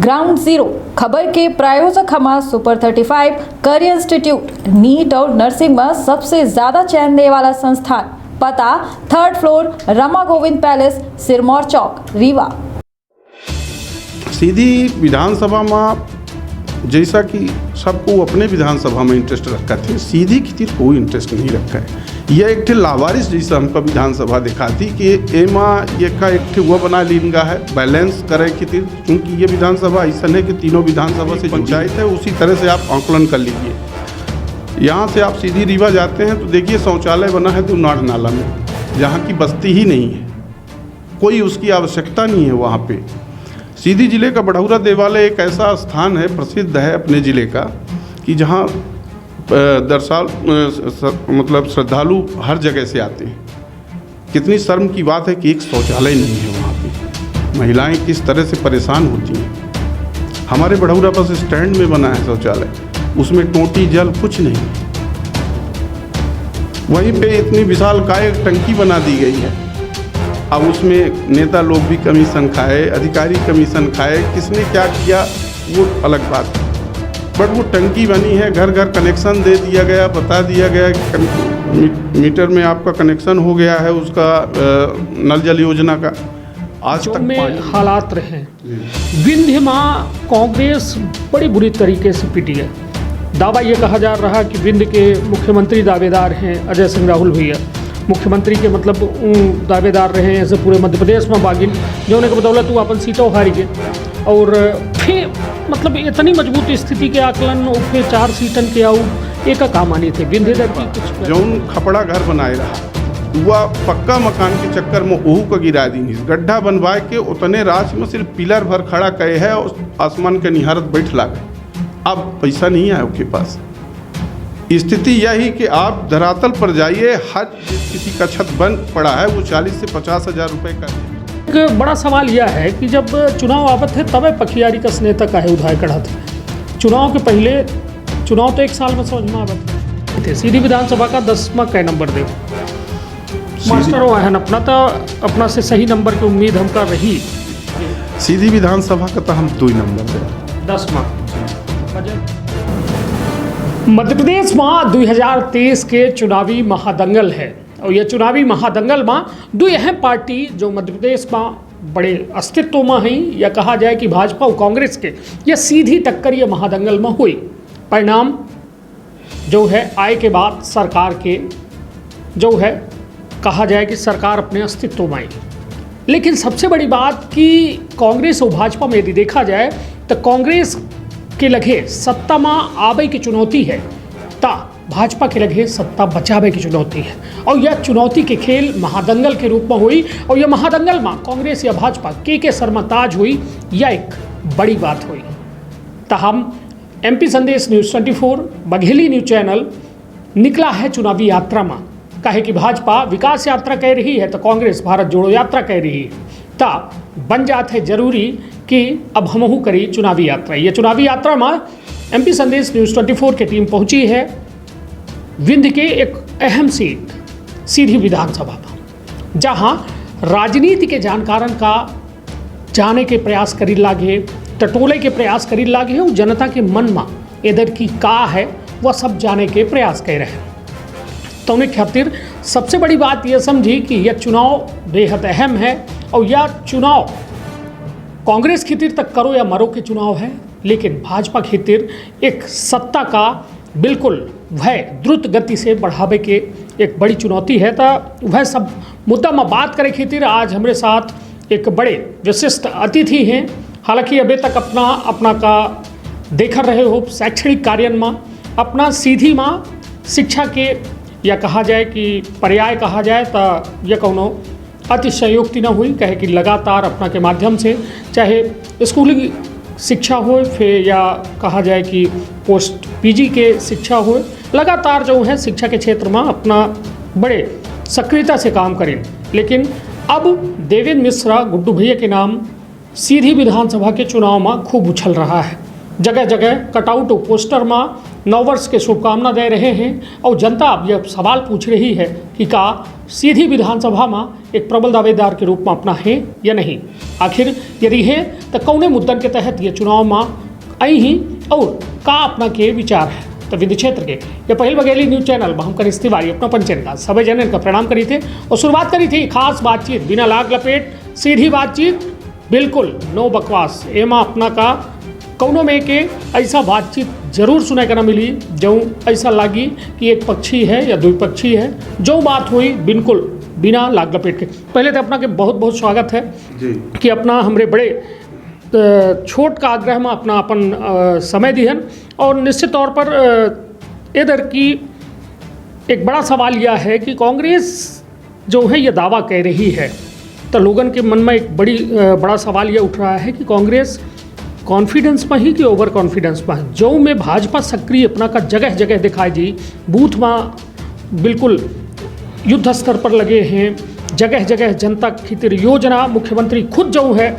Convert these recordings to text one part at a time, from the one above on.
Ground zero खबर के प्रायोजक हमारा सुपर 35 करियर इंस्टीट्यूट नीट और नर्सिंग में सबसे ज्यादा चयन देने वाला संस्थान। पता 3rd floor Rama Govind Palace, Sirmaur Chowk, Rewa. Sidhi विधानसभा में जैसा कि सबको अपने विधानसभा में इंटरेस्ट रखा थे, सीधी की तीर कोई इंटरेस्ट नहीं रखा है। यह एक लावारिस जैसा हमको विधानसभा दिखाती कि एमा ये का एक हुआ बना लीनगा है बैलेंस करे की तीर, क्योंकि ये विधानसभा ऐसा है कि तीनों विधानसभा से पंचायत है, उसी तरह से आप आंकलन कर लीजिए। यहाँ से आप सीधी रीवा जाते हैं तो देखिए शौचालय बना है दुनाड़ नाला में, जहाँ की बस्ती ही नहीं है, कोई उसकी आवश्यकता नहीं है वहाँ पे। सीधी जिले का बड़ौरा देवालय एक ऐसा स्थान है, प्रसिद्ध है अपने ज़िले का, कि जहाँ दरसाल मतलब श्रद्धालु हर जगह से आते हैं। कितनी शर्म की बात है कि एक शौचालय नहीं है वहाँ पे। महिलाएं किस तरह से परेशान होती हैं। हमारे बड़ौरा बस स्टैंड में बना है शौचालय, उसमें टोटी जल कुछ नहीं। वहीं पे इतनी विशालकाय टंकी बना दी गई है, अब उसमें नेता लोग भी कमीशन खाए, अधिकारी कमीशन खाए, किसने क्या किया वो अलग बात है। बट वो टंकी बनी है, घर घर कनेक्शन दे दिया गया, बता दिया गया कि मीटर में आपका कनेक्शन हो गया है उसका नल जल योजना का। आज तक में हालात रहे विंध्य में कांग्रेस बड़ी बुरी तरीके से पिटी है। दावा ये कहा जा रहा कि विंध्य के मुख्यमंत्री दावेदार हैं अजय सिंह राहुल भैया, मुख्यमंत्री के मतलब दावेदार रहे हैं ऐसे पूरे मध्य प्रदेश में बागिन जो उन्हें बदौलत वो अपन सीटों हारी गए। और फिर मतलब इतनी मजबूत स्थिति के आकलन फिर 4 सीटन के आऊ एक काम आनी थे विंध्यधर की कुछ जौन खपड़ा घर बनाए रहा वह पक्का मकान के चक्कर में ओहू को गिरा दी, गड्ढा बनवाए के उतने राशि में सिर्फ पिलर भर खड़ा कहे है और आसमान के निहारत बैठ ला गए। अब पैसा नहीं है उसके पास। स्थिति यही कि आप धरातल पर जाइए, हर किसी का छत बंद पड़ा है, वो 40 से 50 हज़ार रुपये का। एक बड़ा सवाल यह है कि जब चुनाव आवत है तब पखियारी का स्नेह तक है उधाय कढ़ा थे। चुनाव के पहले चुनाव तो 1 साल में समझ में आवत थे। सीधी विधानसभा का 10वां कै नंबर दे मास्टरों आहन अपना तो अपना से सही नंबर की उम्मीद हमका रही। सीधी विधानसभा का तो हम 2 नंबर दे 10वां। मध्य प्रदेश में 2023 के चुनावी महादंगल है और यह चुनावी महादंगल में 2 अहम पार्टी जो मध्य प्रदेश में बड़े अस्तित्व में हैं, या कहा जाए कि भाजपा और कांग्रेस के यह सीधी टक्कर ये महादंगल में हुई। परिणाम जो है आय के बाद सरकार के जो है कहा जाए कि सरकार अपने अस्तित्व में आई। लेकिन सबसे बड़ी बात कि कांग्रेस और भाजपा में यदि देखा जाए तो कांग्रेस के लगे सत्ता में आवे की चुनौती है, ता भाजपा के लगे सत्ता बचावे की चुनौती है। और यह चुनौती के खेल महादंगल के रूप में हुई और यह महादंगल में कांग्रेस या भाजपा के सरमताज हुई, यह एक बड़ी बात हुई। ताहम MP संदेश न्यूज़ 24 बघेली न्यूज़ चैनल निकला है चुनावी यात्रा में। कहे कि भाजपा विकास यात्रा कह रही है तो कांग्रेस भारत जोड़ो यात्रा कह रही है, ता बन जाते है जरूरी कि अब हमहू करी चुनावी यात्रा। ये चुनावी यात्रा में MP संदेश न्यूज़ 24 की टीम पहुंची है विंध्य के एक अहम सीट सीधी विधानसभा में, जहां राजनीति के जानकारन का जाने के प्रयास करी लागे, टटोले के प्रयास करी लागे और जनता के मन में इधर की का है वह सब जाने के प्रयास कर रहे हैं। तो उन्हें खातिर सबसे बड़ी बात यह समझी कि यह चुनाव बेहद अहम है और यह चुनाव कांग्रेस खातिर तक करो या मरो के चुनाव है, लेकिन भाजपा खातिर एक सत्ता का बिल्कुल वह द्रुत गति से बढ़ावे के एक बड़ी चुनौती है। तो वह सब मुद्दा में बात करे खातिर आज हमारे साथ एक बड़े विशिष्ट अतिथि हैं। हालांकि अभी तक अपना का देख रहे हो शैक्षणिक कार्य में अपना सीधी में शिक्षा के या कहा जाए कि पर्याय कहा जाए तो यह कोनो अतिशयोक्ति न हुई। कहे कि लगातार अपना के माध्यम से चाहे स्कूली शिक्षा हो फिर या कहा जाए कि पोस्ट PG के शिक्षा हो, लगातार जो है शिक्षा के क्षेत्र में अपना बड़े सक्रियता से काम करें। लेकिन अब देवेंद्र मिश्रा गुड्डू भैया के नाम सीधी विधानसभा के चुनाव में खूब उछल रहा है। जगह जगह कटआउट और पोस्टर में नववर्ष के शुभकामना दे रहे हैं और जनता अब यह सवाल पूछ रही है कि का सीधी विधानसभा में एक प्रबल दावेदार के रूप में अपना है या नहीं। आखिर यदि है तो कौने मुद्दन के तहत ये चुनाव में आई ही और का अपना के विचार है। तो विधि क्षेत्र के ये पहल बघेली न्यूज चैनल में हम कनिष्ठ तिवारी अपना पंचन का सभी जन का प्रणाम करी थे और शुरुआत करी थी खास बातचीत बिना लाग लपेट सीधी बातचीत, बिल्कुल नो बकवास। एमा अपना का कौनों में के ऐसा बातचीत जरूर सुने का ना मिली जो ऐसा लगी कि एक पक्षी है या द्विपक्षी है। जो बात हुई बिल्कुल बिना लाग लपेट के। पहले तो अपना के बहुत बहुत स्वागत है जी कि अपना हमरे बड़े छोट का आग्रह में अपना अपन समय दिहन। और निश्चित तौर पर इधर की एक बड़ा सवाल यह है कि कांग्रेस जो है ये दावा कह रही है तो लोगों के मन में एक बड़ा सवाल यह उठ रहा है कि कांग्रेस कॉन्फिडेंस में ही कि ओवर कॉन्फिडेंस में। जो में भाजपा सक्रिय अपना का जगह जगह दिखाई दी, बूथ में बिल्कुल युद्ध स्तर पर लगे हैं, जगह जगह जनता की योजना मुख्यमंत्री खुद जो है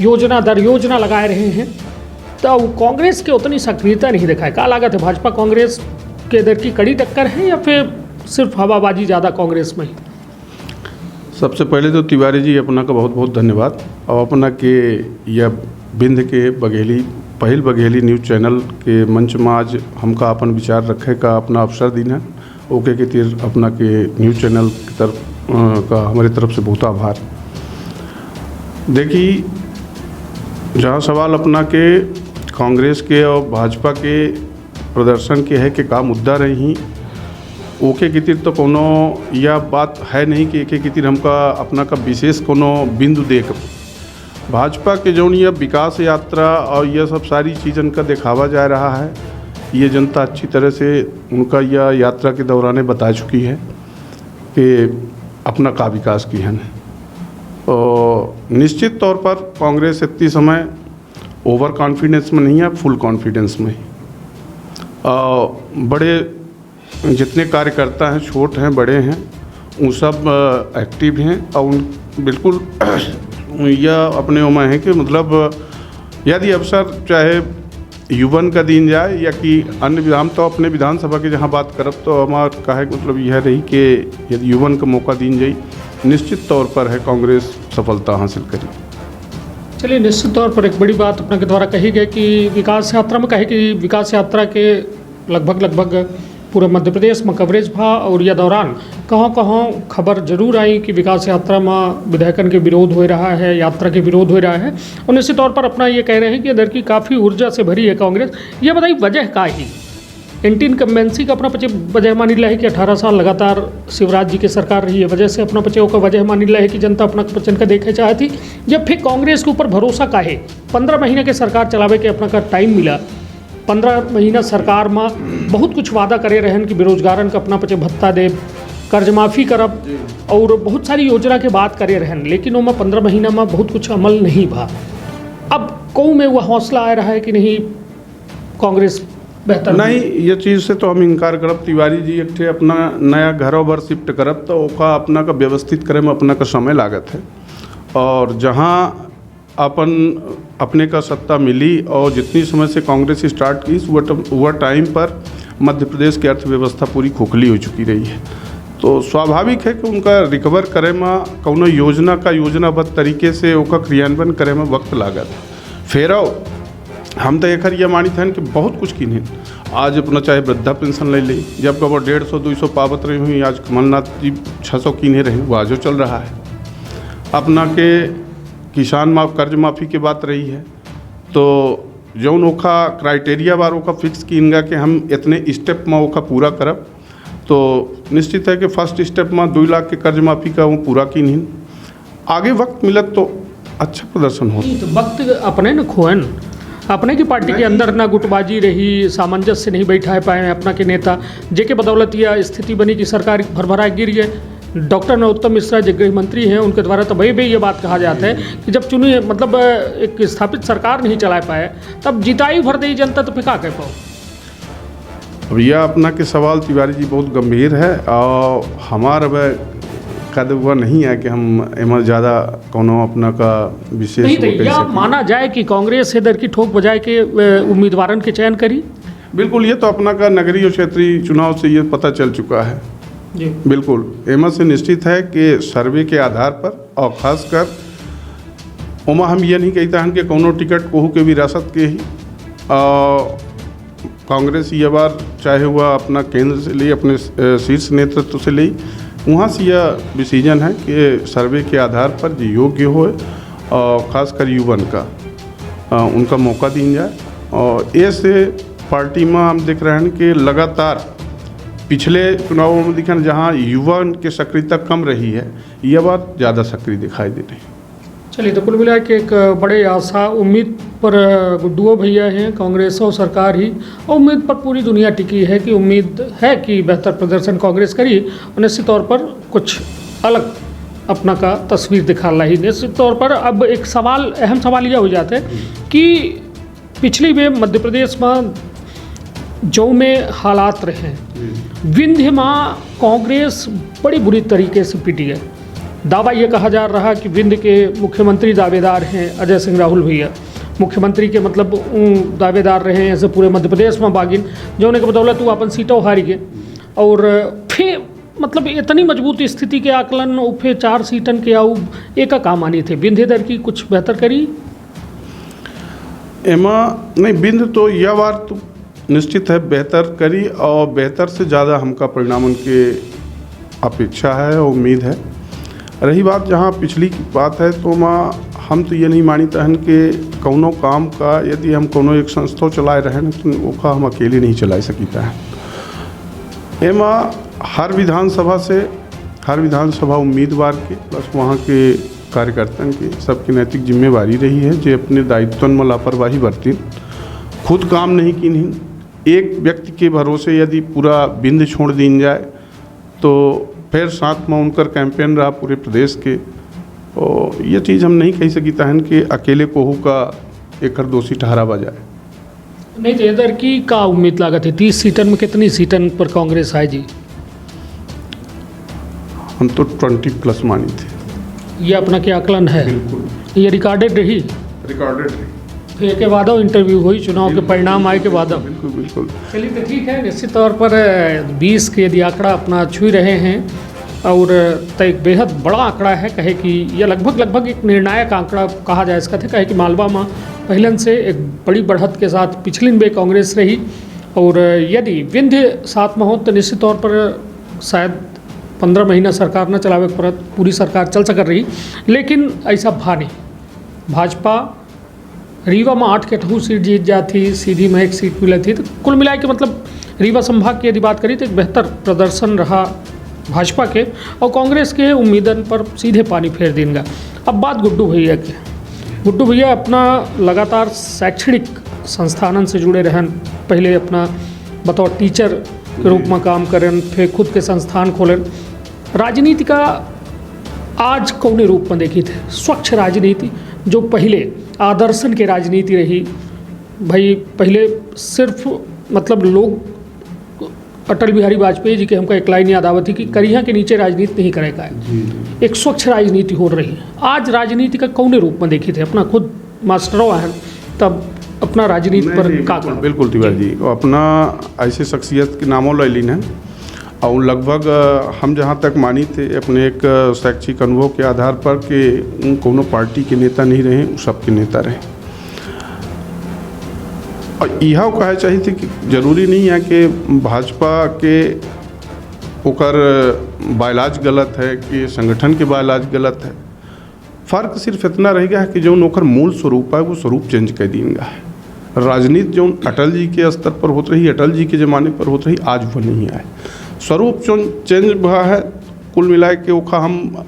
योजना दर योजना लगाए रहे हैं। तो कांग्रेस के उतनी सक्रियता नहीं दिखाए। क्या लागत है भाजपा कांग्रेस के इधर की कड़ी टक्कर है या फिर सिर्फ हवाबाजी ज़्यादा कांग्रेस में ही? सबसे पहले तो तिवारी जी अपना का बहुत बहुत धन्यवाद। और अपना के यह बिंद के बघेली पहल बघेली न्यूज़ चैनल के मंच में आज हमका अपन विचार रखे का अपना अवसर दिन है। ओके के तीर अपना के न्यूज़ चैनल की तरफ का हमारी तरफ से बहुत आभार। देखिए, जहाँ सवाल अपना के कांग्रेस के और भाजपा के प्रदर्शन के है कि का मुद्दा रही, ओके की तीर तो कोनो यह बात है नहीं कि एक तीर हमका अपना का विशेष कोनो बिंदु देख। भाजपा के जो यह विकास यात्रा और यह सब सारी चीज़न का दिखावा जा रहा है, ये जनता अच्छी तरह से उनका यह यात्रा के दौरान बता चुकी है कि अपना का विकास की है। और निश्चित तौर पर कांग्रेस इतनी समय ओवर कॉन्फिडेंस में नहीं है, फुल कॉन्फिडेंस में। बड़े जितने कार्यकर्ता हैं, छोट हैं बड़े हैं, वो सब एक्टिव हैं और उन बिल्कुल यह अपने उम्र है कि मतलब यदि अवसर चाहे युवन का दिन जाए या कि अन्य विधान, तो अपने विधानसभा की जहाँ बात करब तो हमारा कहे मतलब यह रही कि यदि युवन का मौका दिन जाए, निश्चित तौर पर है कांग्रेस सफलता हासिल करी। चलिए, निश्चित तौर पर एक बड़ी बात अपने के द्वारा कही गई कि विकास यात्रा में कहे कि विकास यात्रा के लगभग पूरे मध्य प्रदेश में कवरेज था और यह दौरान कहाँ खबर जरूर आई कि विकास यात्रा में विधायकन के विरोध हो रहा है, यात्रा के विरोध हो रहा है। और निश्चित तौर पर अपना ये कह रहे हैं कि इधर की काफ़ी ऊर्जा से भरी है कांग्रेस। ये बताइए वजह का ही एंटी इनकम्बेंसी का अपना पचे वजह मानी ला है कि 18 साल लगातार शिवराज जी की सरकार रही है, वजह से अपना पचे का वजह मानी ला है कि जनता अपना पचन का देखे चाहती। जब फिर कांग्रेस के ऊपर भरोसा का है, 15 महीने के सरकार चलावे के अपना का टाइम मिला, 15 महीना सरकार में बहुत कुछ वादा करे रहन कि बेरोजगारन का अपना पचे भत्ता दे, कर्ज माफ़ी करब और बहुत सारी योजना के बात करे रहन, लेकिन वो 15 महीना में बहुत कुछ अमल नहीं भा। अब कौ में वह हौसला आ रहा है कि नहीं कांग्रेस बेहतर नहीं, ये चीज़ से तो हम इनकार करब। तिवारी जी एक ठे अपना नया घरों पर शिफ्ट करब तो ओका अपना का व्यवस्थित करे में अपना का समय लागत है। और जहाँ अपने का सत्ता मिली और जितनी समय से कांग्रेस स्टार्ट की वह टाइम पर मध्य प्रदेश की अर्थव्यवस्था पूरी खोखली हो चुकी रही है। तो स्वाभाविक है कि उनका रिकवर करे में कौनो योजना का योजनाबद्ध तरीके से ओका क्रियान्वयन करे में वक्त लागत। फेरो हम तो एक ये मानी थे कि बहुत कुछ किन्हें आज अपना चाहे वृद्धा पेंशन ले ली, जब कब 150-200 पावत रही हुई, आज कमलनाथ जी 600 किन्हें रहे, वो आजो चल रहा है। अपना के किसान कर्ज माफ़ी की बात रही है तो जौन ओखा क्राइटेरिया बार ओखा फिक्स कीनगा कि हम इतने स्टेप में ओखा पूरा करब, तो निश्चित है कि फर्स्ट स्टेप में 2 लाख के कर्ज माफ़ी का वो पूरा कीन। आगे वक्त मिलत तो अच्छा प्रदर्शन हो। तो वक्त अपने न खोन, अपने की पार्टी के अंदर ना गुटबाजी रही, सामंजस्य नहीं बैठा पाए अपना के नेता, जेके बदौलत यह स्थिति बनी कि सरकार भरभरा गिर गए। डॉक्टर नरोत्तम मिश्रा जो गृह मंत्री हैं उनके द्वारा तो भाई ये बात कहा जाता है कि जब चुनी मतलब एक स्थापित सरकार नहीं चला पाए तब जिताई भर दी जनता, तो फिर क्या कह पाओ? अब यह अपना के सवाल तिवारी जी बहुत गंभीर है और हमारा वह कद हुआ नहीं है कि हम एम ज़्यादा कोनो अपना का विशेष नहीं। तो यह माना जाए कि कांग्रेस इधर की ठोक बजाए के उम्मीदवारों के चयन करी। बिल्कुल, ये तो अपना का नगरीय और क्षेत्रीय चुनाव से ये पता चल चुका है। जी बिल्कुल, एमा से निश्चित है कि सर्वे के आधार पर और खासकर उमा हम ये नहीं कहता हैं कि कोनो टिकट कोहू के विरासत के ही कांग्रेस ये बार चाहे हुआ अपना केंद्र से ले, अपने शीर्ष नेतृत्व से ले, वहाँ से यह डिसीजन है कि सर्वे के आधार पर जो योग्य हो और खासकर युवन का उनका मौका दी जाए। और ऐसे पार्टी में हम देख रहे हैं कि लगातार पिछले चुनावों में दिखा जहाँ युवा की सक्रियता कम रही है, यह बात ज़्यादा सक्रिय दिखाई दे रही है। चलिए, तो कुल मिला के एक बड़े आशा उम्मीद पर गुड्डू भैया हैं, कांग्रेस और सरकार ही, और उम्मीद पर पूरी दुनिया टिकी है कि उम्मीद है कि बेहतर प्रदर्शन कांग्रेस करी और निश्चित तौर पर कुछ अलग अपना का तस्वीर दिखा रही। निश्चित तौर पर अब एक सवाल, अहम सवाल यह हो जाता है कि पिछली में मध्य प्रदेश में जो में हालात रहे, विंध्य में कांग्रेस बड़ी बुरी तरीके से पिटी है। दावा ये कहा जा रहा कि विंध्य के मुख्यमंत्री दावेदार हैं अजय सिंह राहुल भैया, मुख्यमंत्री के मतलब दावेदार रहे हैं ऐसे पूरे मध्य प्रदेश में बागिन, जो उन्हें बदौलत वो अपन सीटों हारी गए। और फिर मतलब इतनी मजबूत स्थिति के आकलन फिर 4 सीटन के आऊ एक काम आनी थे, विंध्य दर की कुछ बेहतर करी एमा नहीं, विंध्य तो यह बार तो निश्चित है बेहतर करी और बेहतर से ज़्यादा हमका परिणाम के अपेक्षा है और उम्मीद है। रही बात जहाँ पिछली की बात है तो हम तो ये नहीं मानते हैं कि कौनो काम का यदि हम कोनो एक संस्था चलाए रहे न तो ओका हम अकेले नहीं चला सकता है। एमा हर विधानसभा उम्मीदवार के बस वहाँ के कार्यकर्ताओं की सबकी नैतिक जिम्मेवारी रही है जो अपने दायित्व में लापरवाही बरती, खुद काम नहीं की, नहीं एक व्यक्ति के भरोसे यदि पूरा बिंद छोड़ दी जाए तो फिर साथ में उनका कैंपेन रहा पूरे प्रदेश के। और ये चीज़ हम नहीं कह सकता है कि अकेले कोहू का एक 2 सीट हरावा जाए। नहीं तो इधर की का उम्मीद लागत है 30 सीटन में कितनी सीटन पर कांग्रेस आए जी? हम तो 20+ मानी थे। ये अपना क्या आकलन है? बिल्कुल ये रिकॉर्डेड रही? रिकॉर्डेड रही। फिर के बाद इंटरव्यू हुई, चुनाव के परिणाम आए के बाद? बिल्कुल बिल्कुल। चलिए तो ठीक है, निश्चित तौर पर 20 के यदि आंकड़ा अपना छू रहे हैं और तो एक बेहद बड़ा आंकड़ा है, कहे कि यह लगभग एक निर्णायक आंकड़ा कहा जा सकता है। कहे कि मालवा में पहलन से एक बड़ी बढ़त के साथ पिछली में कांग्रेस रही और यदि विंध्य साथ में हो तो निश्चित तौर पर शायद 15 महीना सरकार न चलावे पर पूरी सरकार चल सक रही, लेकिन ऐसा भानी भाजपा रीवा में 8 के 8 सीट जीत जाती, सीधी में 1 सीट मिली थी। तो कुल मिला के मतलब रीवा संभाग की यदि बात करी तो एक बेहतर प्रदर्शन रहा भाजपा के और कांग्रेस के उम्मीदन पर सीधे पानी फेर देंगे। अब बात गुड्डू भैया की। गुड्डू भैया अपना लगातार शैक्षणिक संस्थानन से जुड़े रहन, पहले अपना बतौर टीचर के रूप में काम करें, फिर खुद के संस्थान खोलें। राजनीति का आज कौने रूप में देखी थे? स्वच्छ राजनीति जो पहले आदर्शन की राजनीति रही, भाई पहले सिर्फ मतलब लोग अटल बिहारी वाजपेयी जी के हमको एक लाइन याद आवती कि करिया के नीचे राजनीति नहीं करेगा है, एक स्वच्छ राजनीति हो रही है। आज राजनीति का कौने रूप में देखी थे? अपना खुद मास्टरों है तब अपना राजनीति पर का बिल्कुल तिवारी जी अपना ऐसे शख्सियत के नामों ले लीन है और लगभग हम जहाँ तक मानी थे अपने एक शैक्षिक अनुभव के आधार पर कि कोनो पार्टी के नेता नहीं रहे, वो सबके नेता रहे। और यह कहे चाहिए थी कि जरूरी नहीं है कि भाजपा के ओकर बायलाज गलत है कि संगठन के बायलाज गलत है। फ़र्क सिर्फ इतना रहेगा कि जो ओकर मूल स्वरूप है वो स्वरूप चेंज कर देंगे है। राजनीति जो अटल जी के स्तर पर होती रही, अटल जी के ज़माने पर होती रही, आज वो नहीं है। स्वरूप चेंज हुआ है। कुल मिला के ओखा हम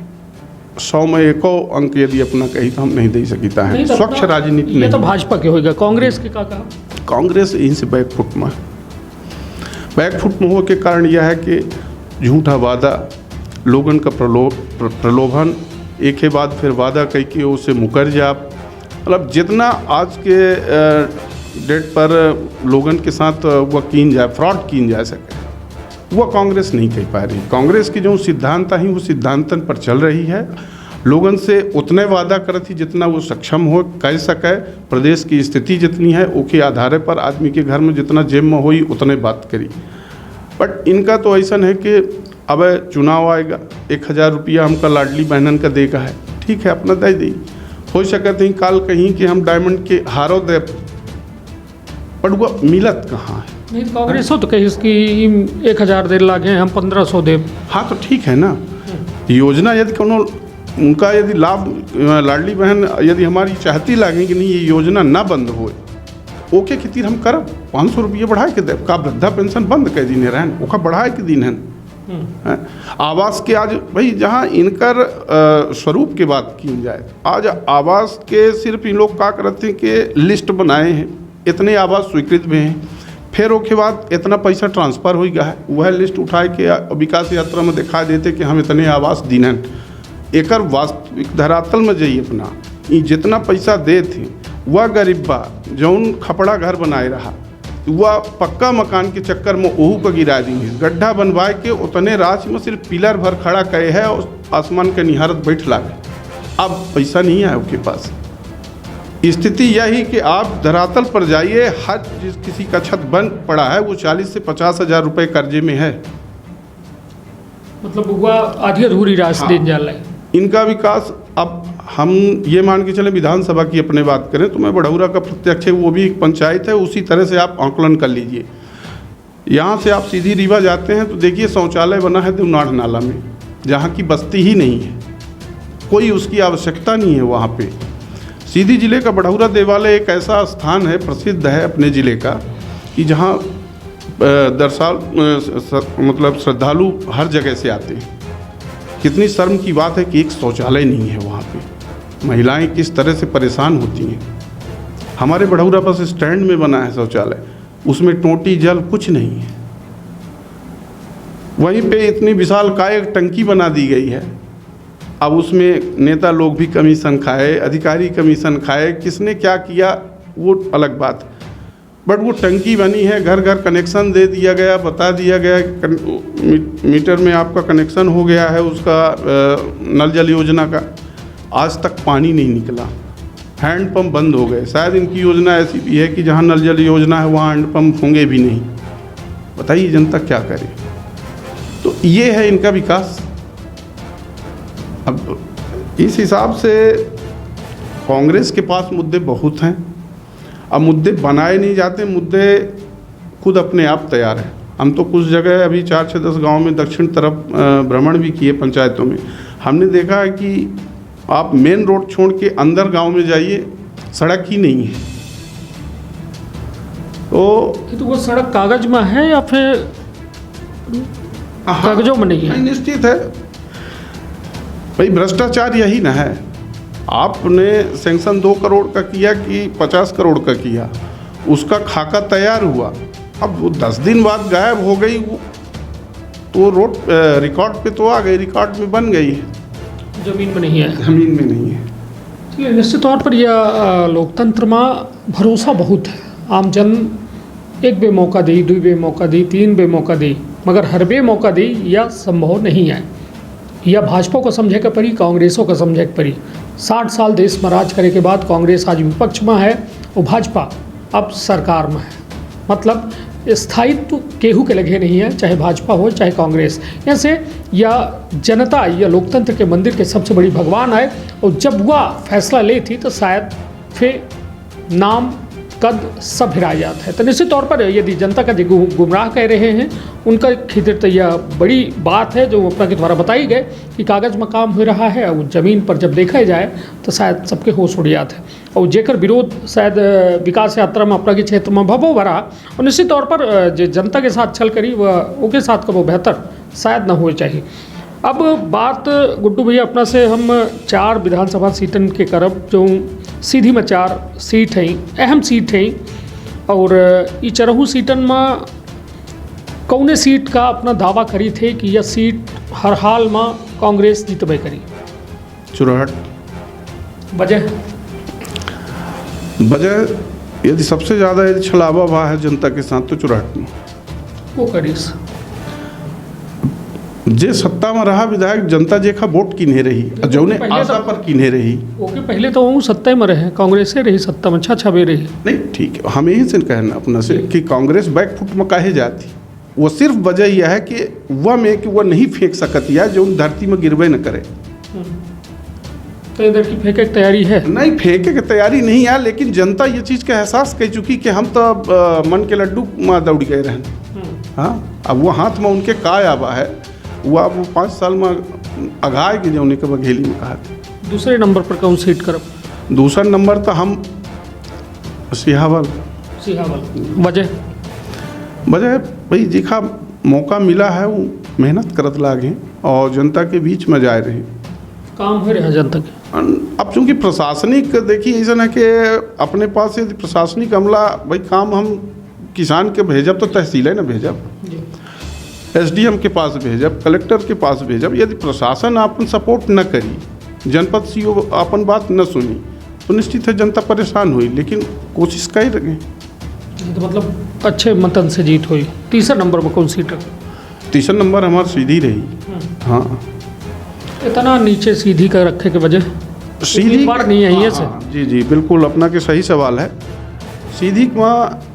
100 में 1 अंक यदि अपना कही तो हम नहीं दे सकता है। स्वच्छ राजनीति नहीं तो भाजपा के होगा, कांग्रेस के का कांग्रेस यहीं से बैकफुट में हो के कारण यह है कि झूठा वादा, लोगन का प्रलोभन, एक के बाद फिर वादा कह के उसे मुकर जा, मतलब जितना आज के डेट पर लोगन के साथ वह कीन जाए, फ्रॉड कीन जा सके, वह कांग्रेस नहीं कह पा रही। कांग्रेस की जो सिद्धांत ही वो सिद्धांतन पर चल रही है। लोगन से उतने वादा करत थी जितना वो सक्षम हो कह सके। प्रदेश की स्थिति जितनी है ओके आधार पर आदमी के घर में जितना जेब में होई उतने बात करी। बट इनका तो ऐसा है कि अब चुनाव आएगा, 1000 रुपया हमका लाडली बहनन का देगा है, ठीक है अपना दे दी। हो सकते हैं काल कहीं कि हम डायमंड के हारो दे, पर वो मिलत कहाँ है? नहीं कांग्रेस हो तो कहीं इसकी 1000 दे लागे, हम 1500 दे। हाँ तो ठीक है ना, योजना यदि कोनो उनका यदि लाभ लाडली बहन यदि हमारी चाहती लागे कि नहीं ये योजना ना बंद हो, ओके खातिर हम करब 500 रुपये बढ़ा के देव। का वृद्धा पेंशन बंद कर दिन रहन, ओका बढ़ाए के दिन है। आवास के आज भाई जहाँ इनकर स्वरूप की बात की जाए, आज आवास के सिर्फ इन लोग का करते हैं कि लिस्ट बनाए हैं, इतने आवास स्वीकृत भी हैं, फिर उसके बाद इतना पैसा ट्रांसफ़र हो गया है, वह लिस्ट उठाए के विकास यात्रा में दिखा देते कि हम इतने आवास दीनन। एकर वास्तविक धरातल में जाइए अपना, ये जितना पैसा दे थे वह गरीबा जौन खपड़ा घर बनाए रहा, वह पक्का मकान के चक्कर में ओहू को गिरा दी है। गड्ढा बनवाए के उतने राशि में सिर्फ पिलर भर खड़ा करे है और आसमान के निहारत बैठ लागे। अब पैसा नहीं है उसके पास। स्थिति यही कि आप धरातल पर जाइए, हर जिस किसी का छत बंद पड़ा है वो 40 से 50 हज़ार रुपये कर्जे में है। मतलब वह आधी अधूरी राशि देने जा रहा है। इनका विकास, अब हम ये मान के चले विधानसभा की अपने बात करें तो मैं बड़ौरा का प्रत्यक्ष है, वो भी एक पंचायत है, उसी तरह से आप आंकलन कर लीजिए। यहाँ से आप सीधी रीवा जाते हैं तो देखिए शौचालय बना है देवनाढ़ नाला में, जहाँ की बस्ती ही नहीं है, कोई उसकी आवश्यकता नहीं है वहाँ पे। सीधी जिले का बड़ौरा देवालय एक ऐसा स्थान है, प्रसिद्ध है अपने ज़िले का, कि जहाँ मतलब श्रद्धालु हर जगह से आते हैं। कितनी शर्म की बात है कि एक शौचालय नहीं है वहाँ पे। महिलाएं किस तरह से परेशान होती हैं। हमारे बड़ौरा बस स्टैंड में बना है शौचालय, उसमें टोटी जल कुछ नहीं है। वहीं पे इतनी विशालकाय टंकी बना दी गई है, अब उसमें नेता लोग भी कमीशन खाए, अधिकारी कमीशन खाए, किसने क्या किया वो अलग बात है। बट वो टंकी बनी है, घर घर कनेक्शन दे दिया गया, बता दिया गया मीटर में आपका कनेक्शन हो गया है उसका नल जल योजना का, आज तक पानी नहीं निकला। हैंडपम्प बंद हो गए, शायद इनकी योजना ऐसी भी है कि जहाँ नल जल योजना है वहाँ हैंडपम्प होंगे भी नहीं। बताइए जनता क्या करे? तो ये है इनका विकास। अब इस हिसाब से कांग्रेस के पास मुद्दे बहुत हैं, अब मुद्दे बनाए नहीं जाते, मुद्दे खुद अपने आप तैयार हैं। हम तो कुछ जगह अभी 4-6-10 गाँव में दक्षिण तरफ भ्रमण भी किए पंचायतों में, हमने देखा है कि आप मेन रोड छोड़ के अंदर गांव में जाइए, सड़क ही नहीं है। तो वो सड़क कागज में है या फिर कागजों में नहीं है? निश्चित है भाई, भ्रष्टाचार यही ना है। आपने सैंक्शन 2 करोड़ का किया कि 50 करोड़ का किया, उसका खाका तैयार हुआ, अब वो 10 दिन बाद गायब हो गई, तो रोड रिकॉर्ड पे तो आ गई, रिकॉर्ड में बन गई है, जमीन में नहीं है। जमीन में नहीं है। चलिए, निश्चित तौर पर यह लोकतंत्र में भरोसा बहुत है। आम जन एक बे मौका दी, 2 बे मौका दी, 3 बे मौका दी, मगर हर बे मौका दी यह संभव नहीं है। यह भाजपा को समझे के परी, कांग्रेसों को समझे के परी। 60 साल देश में राज करे के बाद कांग्रेस आज विपक्ष में है और भाजपा अब सरकार में है। मतलब स्थायित्व केहू के लगे नहीं है, चाहे भाजपा हो चाहे कांग्रेस। ऐसे यह जनता या लोकतंत्र के मंदिर के सबसे बड़ी भगवान है, और जब वह फैसला ली थी तो शायद फिर नाम कद सब हिरा जाता है। तो निश्चित तौर पर यदि जनता का गुमराह कह रहे हैं उनका खिदर तो यह बड़ी बात है जो अपना के द्वारा बताई गए कि कागज़ में काम हो रहा है, और ज़मीन पर जब देखा जाए तो शायद सबके होश उड़ जाते हैं। और जेकर विरोध शायद विकास यात्रा में अपना के क्षेत्र में भभो भरा, और निश्चित तौर पर जो जनता के साथ छल करी वह उनके साथ का वो बेहतर शायद ना हो चाहिए। अब बात गुड्डू भैया अपना से हम 4 विधानसभा सीटन के करब, जो सीधी में 4 सीट हैं, अहम सीट हैं, और ये 4 सीटन में कौने सीट का अपना दावा करी थे कि यह सीट हर हाल में कांग्रेस जीतबे करी? चुराहट। वजह यदि सबसे ज़्यादा यदि छलावा हुआ है जनता के साथ तो चुराहट में वो करीस। जे सत्ता में रहा विधायक जनता जेखा वोट किन्हे रही और जौने पहले आशा तो- पर किन्हे रही। ओके, पहले तो वो सत्ता में रहे, कांग्रेस से रही सत्ता में, अच्छा भी रही। नहीं ठीक है, हम यही से कहना अपना से कि कांग्रेस बैकफुट में काहे जाती। वो सिर्फ वजह यह है कि वह में कि वह नहीं फेंक सकती है जो धरती में गिरवे न करे। तो इधर की फेंके की तैयारी है? नहीं फेंके की तैयारी नहीं है, लेकिन जनता ये चीज़ का एहसास कर चुकी कि हम तो मन के लड्डू में दौड़ गए रहन। हाँ, अब वो हाथ में उनके काय आवा है, वो अब 5 साल में अघाए के जो उन्हें के बघेली में कहा था। दूसरे नंबर पर कौन सीट करब? दूसरा नंबर तो हम सिहावल। वजह भाई जिखा मौका मिला है वो मेहनत करत लागे और जनता के बीच में जाए रहे। काम हो रहा जनता के। अब चूंकि प्रशासनिक देखिए ऐसा है कि अपने पास यदि प्रशासनिक अमला भाई काम हम किसान के भेजब तो तहसील न भेजब, एसडीएम के पास भेजब, कलेक्टर के पास भेजब। यदि प्रशासन अपन सपोर्ट न करी, जनपद सीओ अपन बात न सुनी तो निश्चित है जनता परेशान हुई, लेकिन कोशिश कर रहे। तो मतलब अच्छे मतन से जीत हुई। तीसरा नंबर में कौन सीट रख? तीसरा नंबर हमारा सीधी रही। हाँ, इतना नीचे सीधी का रखे के वजह सीधी बार नहीं है ये से। हाँ, जी जी बिल्कुल अपना के सही सवाल है। सीधी में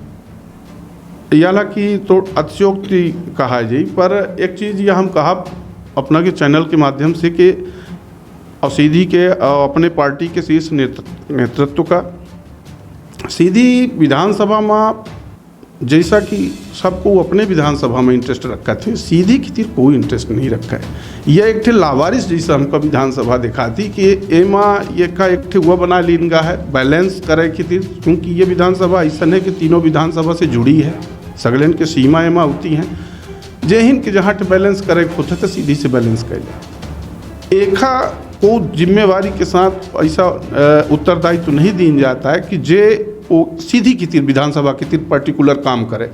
याला की तो अतिशयोक्ति कहा जी, पर एक चीज़ यह हम कहा अपना के चैनल के माध्यम से कि और सीधी के अपने पार्टी के शीर्ष नेतृत्व का सीधी विधानसभा में जैसा कि सबको अपने विधानसभा में इंटरेस्ट रखा थे, सीधी की तीर कोई इंटरेस्ट नहीं रखा है। यह एक ठे लावारिस जैसा हमको विधानसभा दिखाती कि एमा ये का एक ठे हुआ बना लीनगा है बैलेंस करे की तीर, क्योंकि ये विधानसभा ऐसा है कि तीनों विधानसभा से जुड़ी है, सगलेन के सीमा एमा होती हैं। जय हिंद के जहाँ बैलेंस करे खुद तो सीधी से बैलेंस कर जाए। एका को जिम्मेवारी के साथ ऐसा उत्तरदायित्व नहीं दी जाता है कि जे वो सीधी की तीर विधानसभा की तीर पर्टिकुलर काम करे।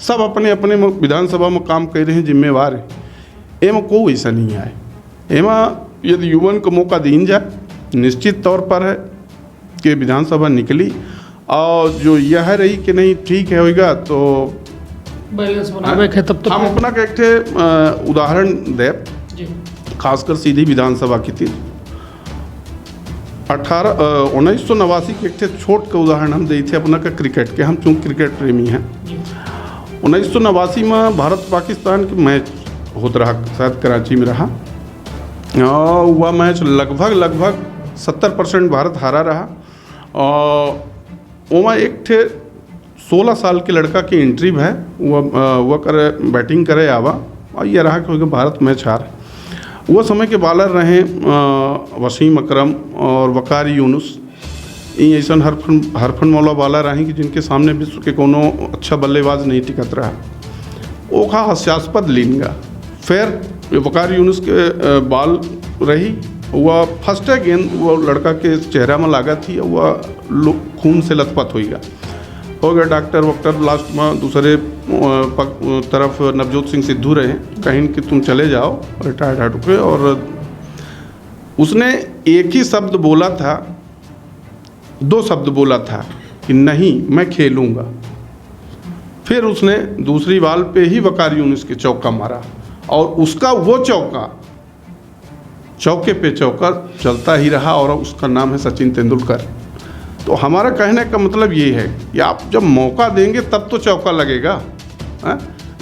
सब अपने अपने विधानसभा में काम कर रहे हैं, जिम्मेवार है। एमा कोई ऐसा नहीं आए। एमा यदि युवन को मौका दी जाए, निश्चित तौर पर है कि विधानसभा निकली और जो यह रही कि नहीं ठीक है होगा तो बैलेंस बनावे के तब तो हम अपना का एक ठे उदाहरण दे, खासकर सीधी विधानसभा की थी 1989 के एक ठे छोट का उदाहरण हम दी थे अपना का क्रिकेट के। हम चूँकि क्रिकेट प्रेमी हैं, 1989 में भारत पाकिस्तान के मैच होता रहा, शायद कराची में रहा, और वह मैच लगभग 70% भारत हारा रहा। और वहाँ एक ठे 16 साल के लड़का की एंट्री है, वह करे बैटिंग करे आवा और ये रहा कि भारत मैच हार। वो समय के बॉलर रहे वसीम अकरम और वकार यूनुस। ये ऐसा हरफन मौला बॉलर रहे कि जिनके सामने विश्व के कोनो अच्छा बल्लेबाज नहीं टिकत रहा। वो खा हास्यास्पद लीनगा। फिर वकार यूनुस के बॉल रही, वह फर्स्ट गेंद वो लड़का के चेहरा में लागा थी, वह खून से लथपथ हो गया। डॉक्टर वॉक्टर लास्ट में दूसरे तरफ नवजोत सिंह सिद्धू रहे, कहीं कि तुम चले जाओ रिटायर्ड हार्ट पे। और उसने एक ही शब्द बोला था, 2 शब्द बोला था कि नहीं मैं खेलूँगा। फिर उसने दूसरी बॉल पे ही वकार यूनुस के चौका मारा और उसका वो चौके पे चौका चलता ही रहा और उसका नाम है सचिन तेंदुलकर। तो हमारा कहने का मतलब ये है कि आप जब मौका देंगे तब तो चौका लगेगा।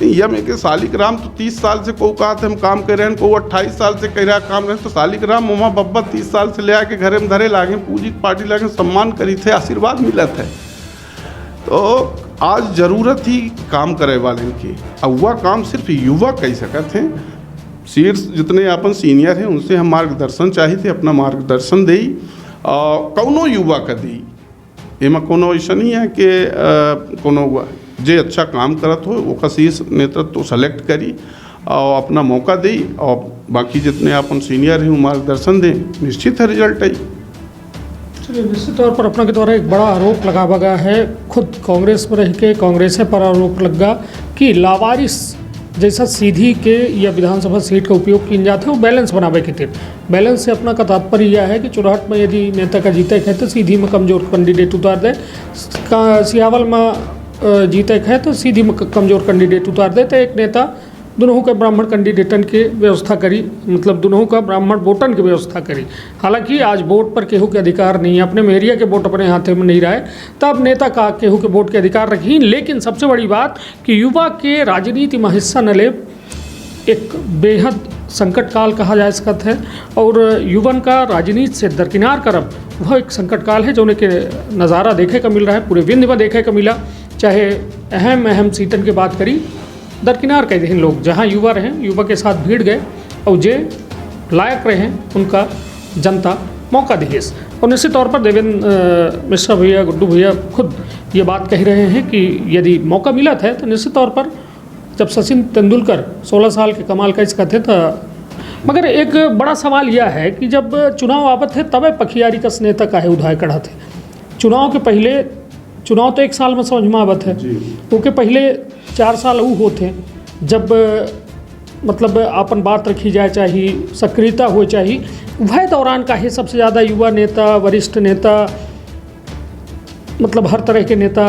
यह में कि सालिक राम तो 30 साल से को कहा थे हम काम कर रहे हैं, को 28 साल से कह रहा काम रहे हैं, तो सालिक राम मोमा बब्बा 30 साल से ले आके घरे में धरे लागे, पूजी पार्टी लागे, सम्मान करी थे, आशीर्वाद मिला थे। तो आज ज़रूरत ही काम करे वाले की। अब वह काम सिर्फ युवा कह सकते हैं। शीर्ष जितने अपन सीनियर हैं उनसे हम मार्गदर्शन चाहिए, अपना मार्गदर्शन दे कौनो युवा का दी। एमा कोनो ऐसा नहीं है कि कोनो जे अच्छा काम करत हो वो शीर्ष नेतृत्व सेलेक्ट करी और अपना मौका दे, और बाकी जितने अपन सीनियर हैं वो मार्गदर्शन दें, निश्चित है रिजल्ट आई। चलिए, निश्चित तौर पर अपना के द्वारा एक बड़ा आरोप लगावा गया है, खुद कांग्रेस में रह के कांग्रेस पर आरोप लगा कि लावारिस जैसा सीधी के या विधानसभा सीट का उपयोग किया जाता है, वो बैलेंस बनावे के थे। बैलेंस से अपना का तात्पर्य यह है कि चुनाव में यदि नेता का जीते है तो सीधी में कमजोर कैंडिडेट उतार दे, सियावल में जीते है तो सीधी में कमजोर कैंडिडेट उतार दे, तो एक नेता दोनों का ब्राह्मण कैंडिडेटन के व्यवस्था करी, मतलब दोनों का ब्राह्मण वोटन की व्यवस्था करी। हालांकि आज वोट पर केहू के अधिकार नहीं है, अपने मेहरिया के वोट अपने हाथ में नहीं रहे, तब नेता का केहू के वोट के अधिकार रखी। लेकिन सबसे बड़ी बात कि युवा के राजनीति में हिस्सा न ले, एक बेहद संकट काल कहा जा सकता है, और युवन का राजनीति से दरकिनार करब वह एक संकट काल है जो उन्हें के नज़ारा देखे का मिल रहा है, पूरे विंध्य में देखे का मिला। चाहे अहम सीटन की बात करी, दरकिनार कह दें लोग, जहाँ युवा रहें, युवा के साथ भीड़ गए और जे लायक रहें उनका जनता मौका दिए। और निश्चित तौर पर देवेंद्र मिश्रा भैया, गुड्डू भैया खुद ये बात कह रहे हैं कि यदि मौका मिला था तो निश्चित तौर पर, जब सचिन तेंदुलकर 16 साल के कमाल का इसका थे तो, मगर एक बड़ा सवाल यह है कि जब चुनाव आवत है तब पखियारी का नेता काहे उधाय कड़ा थे। चुनाव के पहले, चुनाव तो 1 साल में समझ में आवत है, क्योंकि पहले 4 साल वो होते जब मतलब अपन बात रखी जाए चाहिए, सक्रियता हो चाहिए, वह दौरान का है सबसे ज़्यादा युवा नेता, वरिष्ठ नेता, मतलब हर तरह के नेता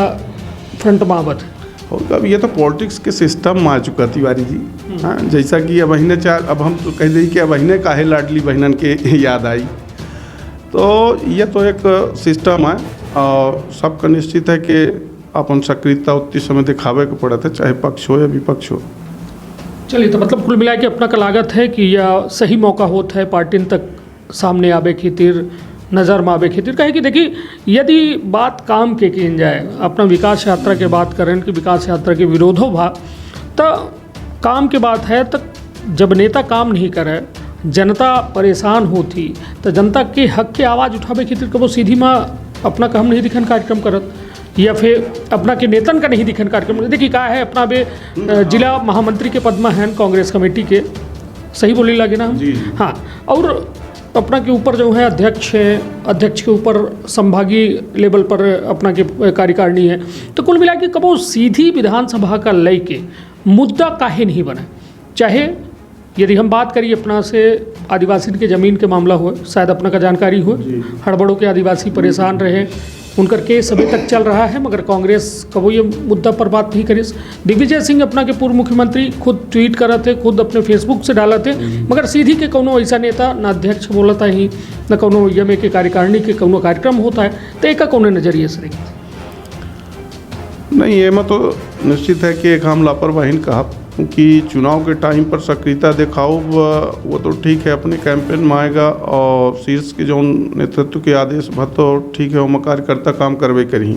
फ्रंट में आवत है। और अब ये तो पॉलिटिक्स के सिस्टम में आ चुका तिवारी जी। हाँ, जैसा कि अब अब हम तो कह दें कि अब काहे लाडली बहनन के याद आई, तो ये तो एक सिस्टम है और सबका निश्चित है कि अपन सक्रियता उतनी समय दिखावे को पड़ा था, चाहे पक्ष हो या विपक्ष हो। चलिए, तो मतलब कुल मिला के अपना का लागत है कि यह सही मौका होता है पार्टी तक सामने आवे खातिर, नज़र में आवे खातिर। कहे कि देखिए, यदि बात काम के की जाए, अपना विकास यात्रा के बात करें कि विकास यात्रा के विरोधो भा, तो काम के बात है, तो जब नेता काम नहीं करे, जनता परेशान होती, तो जनता के हक के आवाज़ उठावे खातिर कबो सीधी माँ अपना काम नहीं दिखन कार्यक्रम करत, या फिर अपना के नेतन का नहीं दिखन कार्यक्रम। देखिए क्या है, अपना बे जिला महामंत्री के पद में हैं कांग्रेस कमेटी के, सही बोले लगे ना हम? हाँ, और अपना के ऊपर जो है अध्यक्ष है, अध्यक्ष के ऊपर संभागीय लेवल पर अपना के कार्यकारिणी है। तो कुल मिला के कबो सीधी विधानसभा का लय के मुद्दा काहे नहीं बना। चाहे यदि हम बात करिए अपना से आदिवासी के ज़मीन के मामला हो, शायद अपना का जानकारी हो, हड़बड़ों के आदिवासी परेशान रहे, उनकर केस अभी तक चल रहा है, मगर कांग्रेस कबो ये मुद्दा पर बात नहीं करी। दिग्विजय सिंह अपना के पूर्व मुख्यमंत्री खुद ट्वीट करा थे, खुद अपने फेसबुक से डाला थे, मगर सीधी के कोनो ऐसा नेता न अध्यक्ष बोलता ही, न कोनो यमे के कार्यकारिणी के कोनो कार्यक्रम होता है, तो एक कौन नजरिए से देखिए? नहीं, ये मैं तो निश्चित है कि एक हम लापरवाही कहा, क्योंकि चुनाव के टाइम पर सक्रियता दिखाओ वो तो ठीक है, अपने कैंपेन में आएगा और शीर्ष के जो नेतृत्व के आदेश भर तो ठीक है, वो कार्यकर्ता काम करवे करी,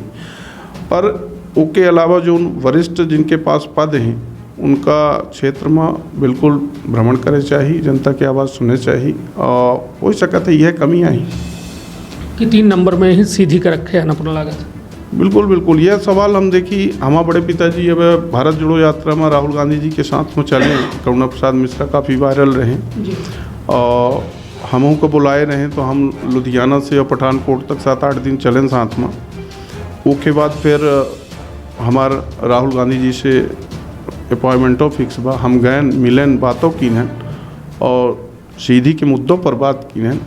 पर उसके अलावा जो वरिष्ठ जिनके पास पद हैं उनका क्षेत्र में बिल्कुल भ्रमण करे चाहिए, जनता की आवाज़ सुनने चाहिए, और हो सकता है यह कमी आई कि 3 नंबर में ही सीधी कर रखे है अपना लागत। बिल्कुल बिल्कुल, यह सवाल हम देखी, हमारे बड़े पिताजी अब भारत जोड़ो यात्रा में राहुल गांधी जी के साथ में चले, करुणा प्रसाद मिश्रा काफ़ी वायरल रहे और हम को बुलाए रहे, तो हम लुधियाना से और पठानकोट तक 7-8 दिन चलें साथ में। उसके बाद फिर हमार राहुल गांधी जी से अपॉइंटमेंटों फिक्स बा, हम गए मिलन, बातों की हैं और सीधी के मुद्दों पर बात की हैं,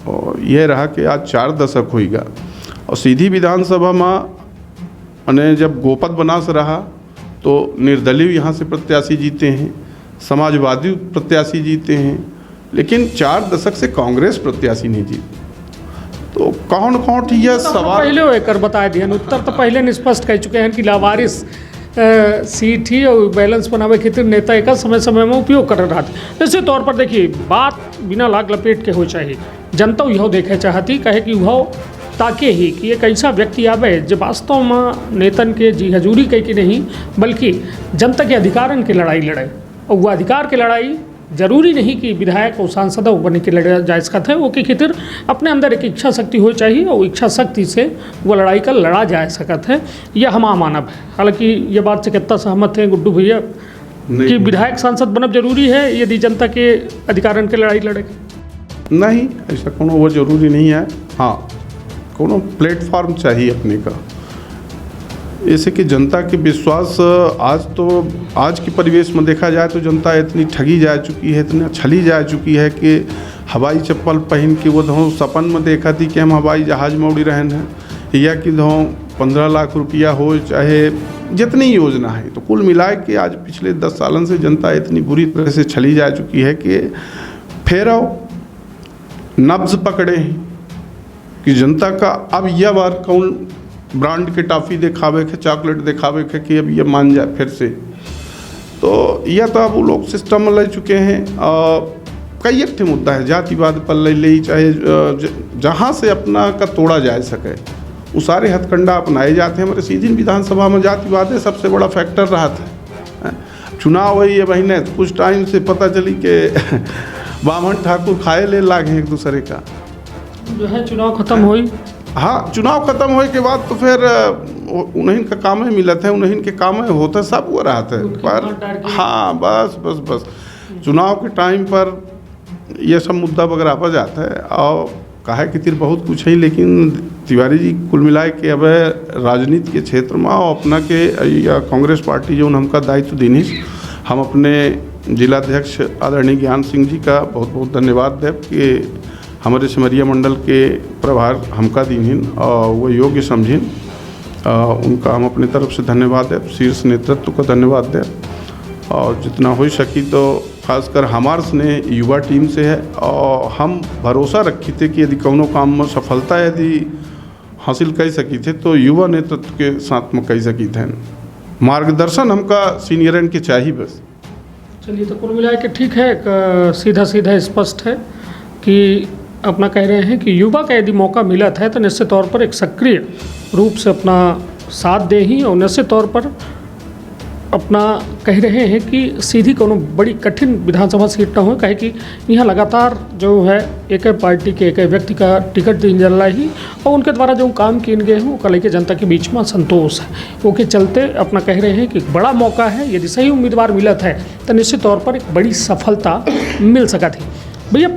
और यह रहा कि आज 4 दशक होगा और सीधी विधानसभा में अने जब गोपद बनास रहा तो निर्दलीय यहाँ से प्रत्याशी जीते हैं, समाजवादी प्रत्याशी जीते हैं, लेकिन 4 दशक से कांग्रेस प्रत्याशी नहीं जीती। तो कौन कौन यह सवाल पहले एक बता दिया, उत्तर तो पहले स्पष्ट कह चुके हैं कि लावारिस सीट ही और बैलेंस बनावे खातिर नेता एक समय में उपयोग कर रहा था। इसी तौर पर देखिए, बात बिना लाग लपेट के हो चाहिए, जनता यह देखे चाहती, कहे कि वह ताकि ही कि एक ऐसा व्यक्ति आवे जो वास्तव में नेतन के जी हजूरी कह के नहीं, बल्कि जनता के अधिकारन के लड़ाई लड़े, और वह अधिकार के लड़ाई जरूरी नहीं कि विधायक और सांसद बन के लड़ा जा सकता है, वो की खातिर अपने अंदर एक इच्छा शक्ति हो चाहिए और इच्छा शक्ति से वो लड़ाई का लड़ा जा सकता है, यह हमारा मानव है। हालांकि ये बात से कितना सहमत है गुड्डू भैया कि विधायक सांसद बनब जरूरी है यदि जनता के अधिकारन के लड़ाई लड़े? नहीं, ऐसा कोनो वो जरूरी नहीं है। हाँ, कोनो प्लेटफॉर्म चाहिए अपने का, ऐसे कि जनता के विश्वास आज के परिवेश में देखा जाए तो जनता इतनी ठगी जा चुकी है, इतना छली जा चुकी है कि हवाई चप्पल पहन के वो धो सपन में देखा थी कि हम हवाई जहाज़ में उड़ी रहन हैं, या कि धो 15 लाख रुपया हो चाहे जितनी योजना है, तो कुल मिला के आज पिछले 10 सालन से जनता इतनी बुरी तरह से छली जा चुकी है कि फिर नब्ज पकड़े हैं कि जनता का अब यह बार कौन ब्रांड के टॉफ़ी दिखावे के, चॉकलेट दिखावे के कि अब ये मान जाए फिर से। तो यह तो अब वो लोग सिस्टम में ले चुके हैं। कई एक मुद्दा है, जातिवाद पर ले ली, चाहे जहाँ से अपना का तोड़ा जा सके वो सारे हथकंडा अपनाए जाते हैं। हमारे सीधी विधानसभा में जातिवाद सबसे बड़ा फैक्टर रहा था। चुनाव हुई है महीने, तो कुछ टाइम से पता चली कि बामन ठाकुर खाए ले लागे एक दूसरे का, जो है चुनाव खत्म हुई। हाँ, चुनाव खत्म होने के बाद तो फिर उन्हीं का काम है मिलत है, उन्हीं के काम है होता सब वो रहा था। पर हाँ, बस चुनाव के टाइम पर यह सब मुद्दा वगैरह पर जाता है। और कहा कि तिर बहुत कुछ है, लेकिन तिवारी जी कुल मिलाए के अब राजनीति के क्षेत्र में अपना के या कांग्रेस पार्टी जो हमका दायित्व देनी, हम अपने जिलाध्यक्ष आदरणीय ज्ञान सिंह जी का बहुत बहुत धन्यवाद देव कि हमारे सिमरिया मंडल के प्रभार हमका दीन और वो योग्य समझिन। उनका हम अपनी तरफ से धन्यवाद देव, शीर्ष नेतृत्व का धन्यवाद देव। और जितना हो सकी तो खासकर हमारे स्नेह युवा टीम से है, और हम भरोसा रखी थे कि यदि कोनो काम में सफलता यदि हासिल कर सकी थे तो युवा नेतृत्व के साथ में कर सकी थे। मार्गदर्शन हमका सीनियरन के चाहिए बस। चलिए, तो कुल मिला के ठीक है, सीधा स्पष्ट है कि अपना कह रहे हैं कि युवा का यदि मौका मिला था तो निश्चित तौर पर एक सक्रिय रूप से अपना साथ दे ही, और निश्चित तौर पर अपना कह रहे हैं कि सीधी कोनो बड़ी कठिन विधानसभा सीट ना हो, कहे कि यहाँ लगातार जो है एक पार्टी के एक व्यक्ति का टिकट दिन जल रहा ही, और उनके द्वारा जो काम किए गए हैं वो कल के जनता के बीच में संतोष है। वो के चलते अपना कह रहे हैं कि बड़ा मौका है, यदि सही उम्मीदवार मिला था तो निश्चित तौर पर एक बड़ी सफलता मिल सका थी। भैया,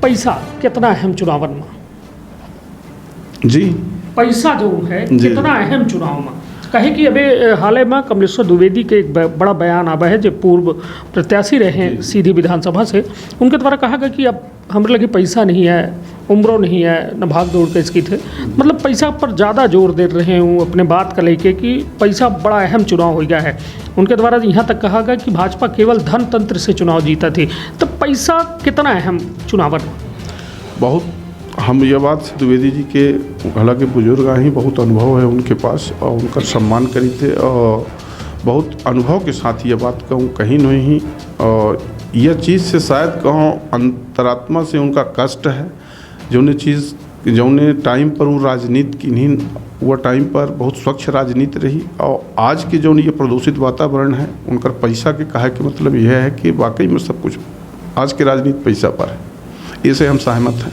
पैसा कितना अहम चुनावन में? जी, पैसा जो है कितना अहम चुनाव में? कहे कि अभी हाल में कमलेश्वर द्विवेदी के एक बड़ा बयान आवा है, जो पूर्व प्रत्याशी रहे हैं सीधी विधानसभा से। उनके द्वारा कहा गया कि अब हमारे लगे पैसा नहीं है, उम्रों नहीं है, न भाग दौड़ के इसकी थे, मतलब पैसा पर ज़्यादा जोर दे रहे हूँ अपने बात का लेके कि पैसा बड़ा अहम चुनाव हो गया है। उनके द्वारा यहाँ तक कहा गया कि भाजपा केवल धन तंत्र से चुनाव जीता थी, तो पैसा कितना अहम चुनाव? बहुत हम ये बात द्विवेदी जी के, हालांकि बुजुर्ग ही बहुत अनुभव है उनके पास और उनका सम्मान करी थे, और बहुत अनुभव के साथ ये बात कहूँ कहीं नहीं। और यह चीज़ से शायद कहूँ अंतरात्मा से उनका कष्ट है, जौने टाइम पर वो राजनीति की नहीं, वह टाइम पर बहुत स्वच्छ राजनीति रही। और आज के जो ये प्रदूषित वातावरण है उनका पैसा के कहे के मतलब यह है कि वाकई में सब कुछ आज के राजनीति पैसा पर है, इसे हम सहमत हैं।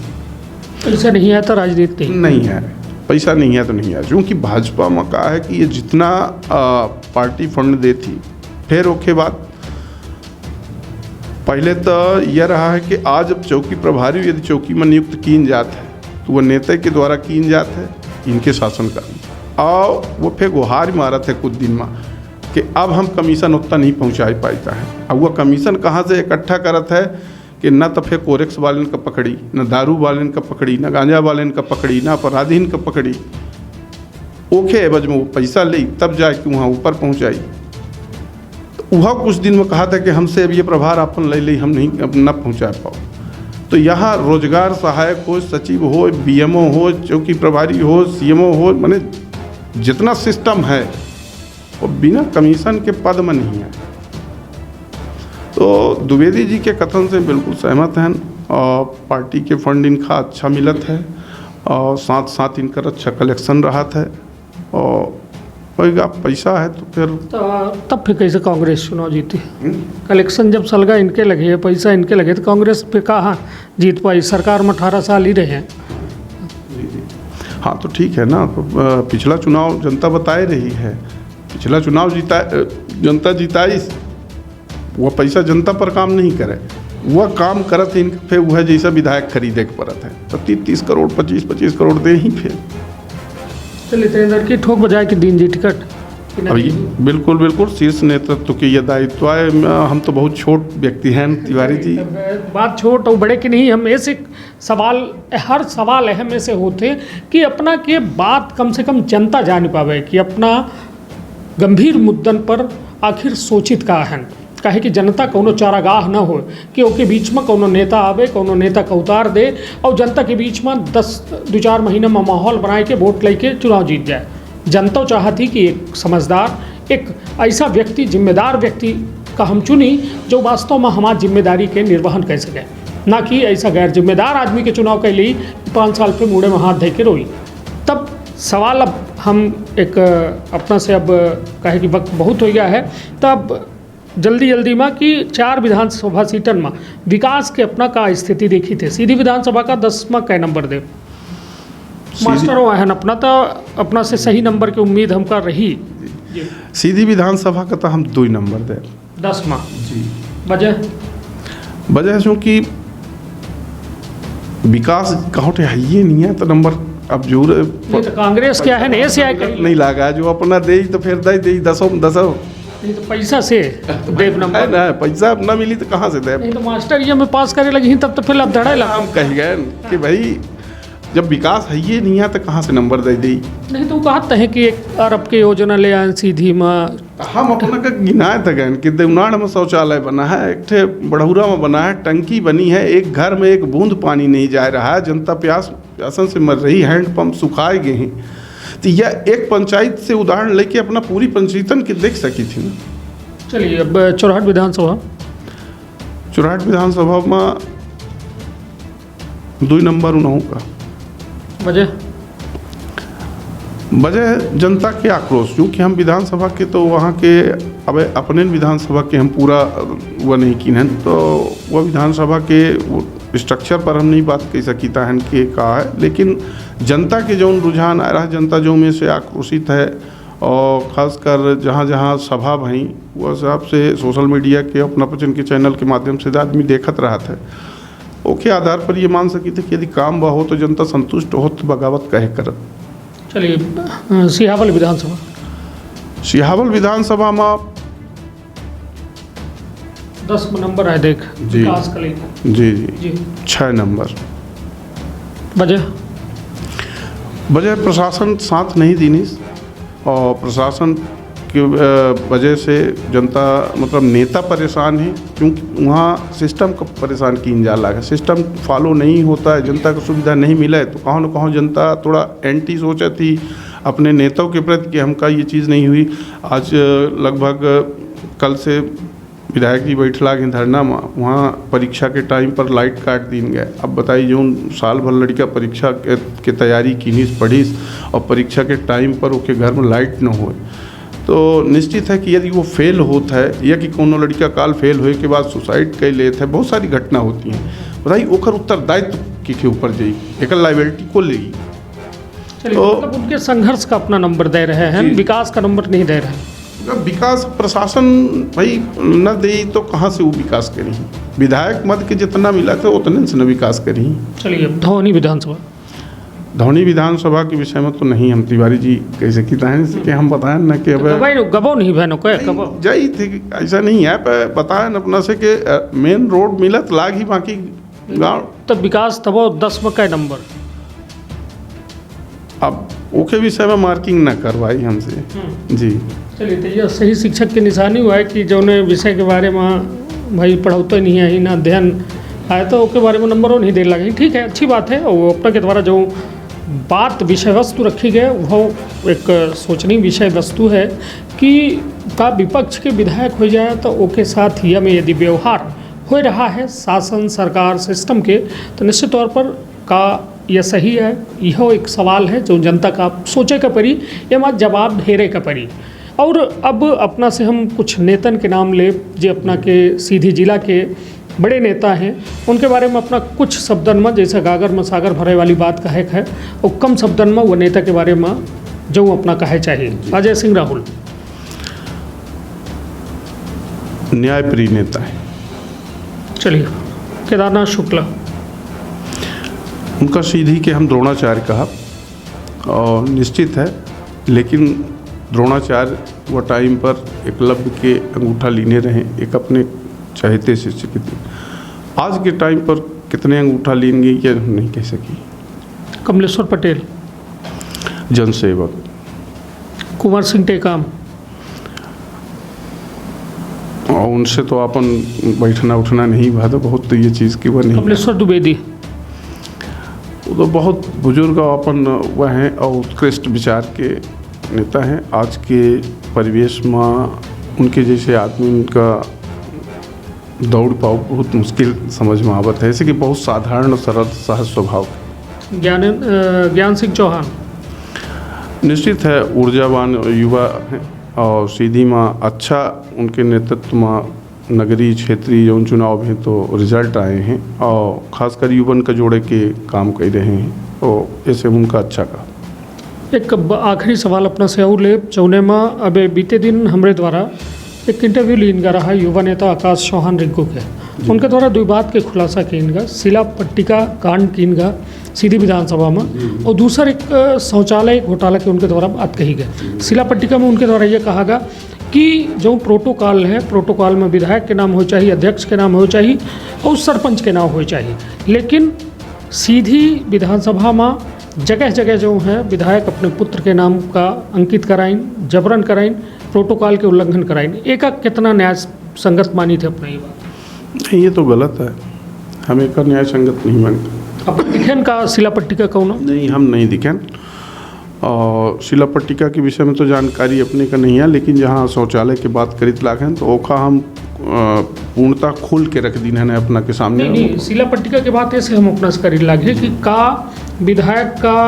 पैसा नहीं है तो राजनीति नहीं है, पैसा नहीं है तो नहीं है। क्योंकि भाजपा में कहा है कि ये जितना पार्टी फंड देती, फिर उसके बाद पहले तो यह रहा है कि आज अब चौकी प्रभारी यदि चौकी में नियुक्त कीन जाता है तो वह नेता के द्वारा कीन जाता है इनके शासनकाल, और वो फिर गुहार मारा थे कुछ दिन में कि अब हम कमीशन उतना नहीं पहुँचा पाता है। अब वह कमीशन कहाँ से इकट्ठा करत है कि न तो फिर कोरेक्स वालन का पकड़ी, न दारू वालन का पकड़ी, न गांजा वालन का पकड़ी, न अपराधीन का पकड़ी, ओके एवज में वो पैसा ले तब जाके वहाँ ऊपर पहुँचाई। तो वह कुछ दिन में कहा था कि हमसे अब ये प्रभार अपन ले हम नहीं अब न पहुँचा पाओ। तो यहाँ रोजगार सहायक हो, सचिव हो, बीएमओ हो, चौकी प्रभारी हो, सीएमओ हो, माने जितना सिस्टम है वो बिना कमीशन के पद में नहीं है। तो द्विवेदी जी के कथन से बिल्कुल सहमत हैं, और पार्टी के फंड इनका अच्छा मिलत है, और साथ साथ इनका अच्छा कलेक्शन रहा था, और होगा पैसा है तो फिर तब फिर कैसे कांग्रेस चुनाव जीती? कलेक्शन जब सलगा इनके लगे, पैसा इनके लगे, तो कांग्रेस पे कहाँ जीत पाई? सरकार में 18 साल ही रहे हैं। हाँ, तो ठीक है ना, तो पिछला चुनाव जनता बताए रही है, पिछला चुनाव जनता जिताई, वह पैसा जनता पर काम नहीं करे, वह काम करत है इनके फिर वह जैसा विधायक खरीदे के पड़त है, तो 30 करोड़ 25 करोड़ दे ही फिर। चलिए, तेंदर की ठोक बजाए कि दीन जी टिकट अभी बिल्कुल शीर्ष नेतृत्व के ये दायित्व है। हम तो बहुत छोट व्यक्ति हैं तिवारी जी, बात छोट और बड़े की नहीं, हम ऐसे सवाल, हर सवाल अहम ऐसे होते कि अपना के बात कम से कम जनता जान पावे कि अपना गंभीर मुद्दन पर आखिर सोचित का हन, काहे कि जनता कोनो चारागाह न हो कि ओके बीच में कोनो नेता आवे, कोनो नेता का उतार दे और जनता के बीच में 2-4 महीने में माहौल बनाए के वोट लेके चुनाव जीत जाए। जनता चाहती कि एक समझदार, एक ऐसा व्यक्ति, जिम्मेदार व्यक्ति का हम चुनी जो वास्तव में हमारी जिम्मेदारी के निर्वहन कर सके, ना कि ऐसा गैर जिम्मेदार आदमी के चुनाव के लिए 5 साल पे मुड़े में हाथ धे के रोई। तब सवाल अब हम एक अपना से अब कहे कि वक्त बहुत हो गया है, तब जल्दी में कि 4 विधानसभा सीटन में विकास के अपना का स्थिति देखी थे। सीधी विधानसभा का 10वां कै नंबर दे मास्टर हुआ है अपना, तो अपना से सही नंबर की उम्मीद हमका रही। सीधी विधानसभा का तो हम 2 नंबर दे 10वां जी। वजह चूँकि विकास कहों है नहीं है तो नंबर अब जरूर नहीं तो कांग्रेस क्या है ना ऐसे नहीं लगा जो अपना दे तो फिर दे 10 नहीं तो पैसा से देव नंबर ना, पैसा अपना मिली तो कहाँ से दे। नहीं तो मास्टर ये में पास करे लगी तब तो फिर अब धड़े लगा। हम कह गए कि भाई जब विकास है ये नहीं है तो कहाँ से नंबर दे दी। नहीं तो कहते हैं कि 1 अरब के योजना ले आए सीधी में। हम अपना का गिनाए थे गए कि देवनाड़ में शौचालय बना है, एक ठे बड़हुरा में बना है, टंकी बनी है, एक घर में 1 बूंद पानी नहीं जा रहा है, जनता प्यासन से मर रही, हैंडपंप सुखाए गए हैं। तो यह एक पंचायत से उदाहरण लेके अपना पूरी पंचायतन की देख सकी थी ना। चलिए अब चौराहट विधानसभा में 2 नंबर उन्हों का वजह जनता के आक्रोश, क्योंकि हम विधानसभा के तो वहाँ के अब अपने विधानसभा के हम पूरा वह नहीं की हैं, तो वह विधानसभा के स्ट्रक्चर पर हम नहीं बात कह सकता है कि कहा है, लेकिन जनता के जो रुझान आ रहा है, जनता जो में से आक्रोशित है और ख़ासकर जहाँ जहाँ सभा भई वो हिसाब से सोशल मीडिया के अपना पचन के चैनल के माध्यम से आदमी देखत रहा था, ओके आधार पर ये मान सकी थे कि यदि काम बा हो तो जनता संतुष्ट हो तो बगावत कहे करत। चलिए सिहावल विधानसभा में 10 नंबर है देख जी विकास का लेकर। जी 6 नंबर। वजह प्रशासन साथ नहीं दी और प्रशासन की वजह से जनता मतलब नेता परेशान है, क्योंकि वहाँ सिस्टम का परेशान की जा लगा, सिस्टम फॉलो नहीं होता है, जनता को सुविधा नहीं मिला है, तो कहाँ न कहाँ जनता थोड़ा एंटी सोचा थी अपने नेताओं के प्रति कि हमका ये चीज़ नहीं हुई। आज लगभग कल से विधायक जी बैठला के धरना में वहाँ परीक्षा के टाइम पर लाइट काट दिन गए। अब बताइए जो साल भर लड़का परीक्षा के तैयारी कीनीस पढ़ीस और परीक्षा के टाइम पर उसके घर में लाइट न हो, तो निश्चित है कि यदि वो फेल होता है या कि कोनो लड़का काल फेल होए के बाद सुसाइड कर लेता है, बहुत सारी घटना होती हैं, बताइए ओकर उत्तरदायित्व के ऊपर जाई, एक लाइबिलिटी को लेगी। तो मतलब उनके संघर्ष का अपना नंबर दे रहे हैं, विकास का नंबर नहीं दे रहे हैं। विकास प्रशासन भाई न दे तो कहाँ से वो विकास करी, विधायक मत के जितना मिला था उतने से न विकास करी। चलिए धौनी विधानसभा के विषय में तो नहीं हम तिवारी जी कैसे कि हम बताएं न कि अब गबो नहीं बहनों को जाई थे, ऐसा नहीं है बताएं अपना से कि मेन रोड मिलत लाग ही बाकी गाँव तब विकास तब 10 में कै नंबर। अब ओके विषय में मार्किंग न करवाई हमसे जी। चलिए तो यह सही शिक्षक की निशानी हुआ है कि जो विषय के बारे में भाई पढ़ाते नहीं है, ना अध्ययन आए तो उसके बारे में नंबरों नहीं दे लगे। ठीक है, अच्छी बात है। और अपना के द्वारा जो बात विषय वस्तु रखी गई वो एक सोचनीय विषय वस्तु है कि का विपक्ष के विधायक हो जाए तो उसके साथ ही हमें यदि व्यवहार हो रहा है शासन सरकार सिस्टम के, तो निश्चित तौर पर का यह सही है। यह एक सवाल है जो जनता का सोचे का पड़ी या मत जवाब ढेरे का पड़ी। और अब अपना से हम कुछ नेतन के नाम ले जो अपना के सीधी जिला के बड़े नेता हैं, उनके बारे में अपना कुछ शब्दन में, जैसे गागर में सागर भरे वाली बात कहे है, और कम शब्दन में वो नेता के बारे में जो अपना कहे चाहिए। अजय सिंह राहुल न्यायप्रिय नेता है। चलिए केदारनाथ शुक्ला, उनका सीधी के हम द्रोणाचार्य कहा और निश्चित है, लेकिन द्रोणाचार्य वो टाइम पर एकलव्य के अंगूठा लीने रहे, एक अपने चाहते शिष्य के थे। आज के टाइम पर कितने अंगूठा लेंगे ये नहीं कह सकी। कमलेश्वर पटेल जनसेवक, कुंवर सिंह टेकाम और उनसे तो अपन बैठना उठना नहीं भा तो बहुत तो ये चीज़ की बनी। कमलेश्वर द्विवेदी वो तो बहुत बुजुर्ग और अपन वह हैं और उत्कृष्ट विचार के नेता हैं। आज के परिवेश में उनके जैसे आदमी उनका दौड़ पाओ बहुत मुश्किल समझ में आवत है। ऐसे कि बहुत साधारण और सरल सहज स्वभाव। ज्ञान सिंह चौहान निश्चित है ऊर्जावान युवा हैं और सीधी में अच्छा उनके नेतृत्व में नगरीय क्षेत्रीय जो चुनाव में तो रिजल्ट आए हैं और खासकर युवन का जोड़े के काम कर रहे हैं और ऐसे उनका अच्छा का। एक आखिरी सवाल अपना से और ले चौने में अब बीते दिन हमारे द्वारा एक इंटरव्यू लीन का रहा युवा नेता आकाश चौहान रिंकू के उनके द्वारा दो बात के खुलासा कीनगा शिला पट्टिका कांड कीनगा सीधी विधानसभा में और दूसरा एक शौचालय घोटाला के उनके द्वारा बात कही गई। शिला पट्टिका में उनके द्वारा ये कहा गया कि जो प्रोटोकॉल है प्रोटोकॉल में विधायक के नाम हो चाहिए, अध्यक्ष के नाम हो चाहिए और सरपंच के नाम हो चाहिए, लेकिन सीधी विधानसभा में जगह जगह जो है विधायक अपने पुत्र के नाम का अंकित कराइन, जबरन कराइन, प्रोटोकॉल के उल्लंघन कराइन। एक कितना न्याय संगत मानी थे अपना ये बात? नहीं, ये तो गलत है, हमें का न्याय संगत नहीं मानते। अब दिखेन का शिला पट्टिका कौन? नहीं, हम नहीं दिखें और शिला पट्टिका के विषय में तो जानकारी अपने का नहीं है, लेकिन जहाँ शौचालय की बात करित लाखें तो ओखा हम पूर्णतः खोल के रख दी है अपना के सामने। नहीं, शिला पट्टिका के बात ऐसे हम अपना से करी लागे कि का विधायक का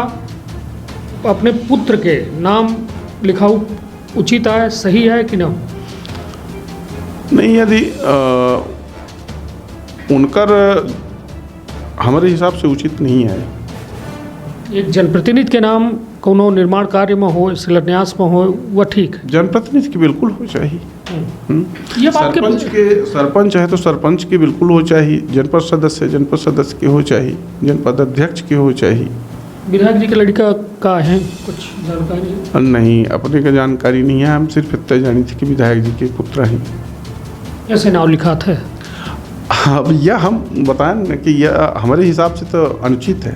अपने पुत्र के नाम लिखाऊ उचित है, सही है कि न? नहीं, यदि उनकर हमारे हिसाब से उचित नहीं है। एक जनप्रतिनिधि के नाम कोनो निर्माण कार्य में हो, शिलान्यास में हो, वह ठीक है। जनप्रतिनिधि की बिल्कुल हो चाहिए। ये बात सरपंच है तो सरपंच की बिल्कुल हो चाहिए, जनपद सदस्य के हो चाहिए, जनपद अध्यक्ष के हो चाहिए। विधायक जी के लड़का का है कुछ जानकारी? नहीं, अपने का जानकारी नहीं है, हम सिर्फ इतना जानी थी कि विधायक जी के पुत्र हैं। ऐसे नाम लिखा था। अब यह हम बताएं कि यह हमारे हिसाब से तो अनुचित है।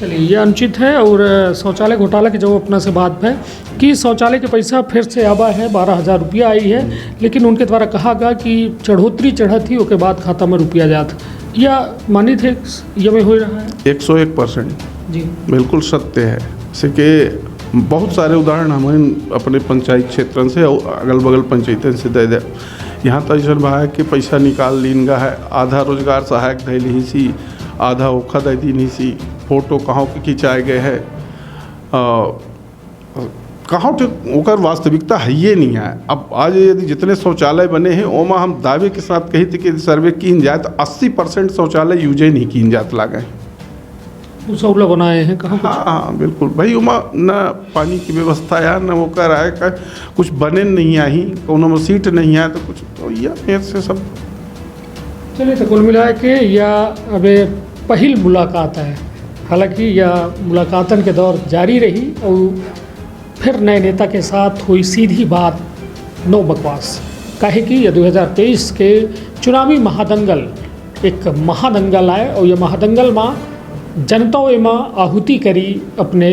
चलिए, ये अनुचित है। और शौचालय घोटाला की जो अपना से बात है कि शौचालय के पैसा फिर से आवा है, 12,000 रुपया आई है, लेकिन उनके द्वारा कहा गया कि चढ़ोतरी चढ़ा थी उसके बाद खाता में रुपया जात, या मानी थे ये में हो रहा है? 101% जी बिल्कुल सत्य है। जैसे कि बहुत सारे उदाहरण हमें अपने पंचायत क्षेत्र से और अगल बगल पंचायतन से दे दे। यहाँ तो ऐसा भाई के पैसा निकाल लीनगा है, आधा रोजगार सहायक दे ली सी, आधा ओखा दे दी नहीं सी, फोटो कहाँ के खिंचाए गए है, कहाँ ओकर वास्तविकता है ये नहीं है। अब आज यदि जितने शौचालय बने हैं ओमा हम दावे के साथ कही थे कि सर्वे कीन जाए तो 80% शौचालय यूजे नहीं कीन जात लागे। उसौला बनाए हैं कहाँ? हाँ बिल्कुल भाई, उमा न पानी की व्यवस्था है न वो कर आए का कुछ बने नहीं आई, कोनो में सीट नहीं है तो कुछ तो यह से सब। चलिए, तो कुल मिला के या अबे पहल मुलाकात है, हालांकि यह मुलाकातन के दौर जारी रही और फिर नए नेता के साथ हुई सीधी बात, नो बकवास। काहे कि यह 2023 के चुनावी महादंगल एक महादंगल आए और यह महादंगल में जनता में आहुति करी, अपने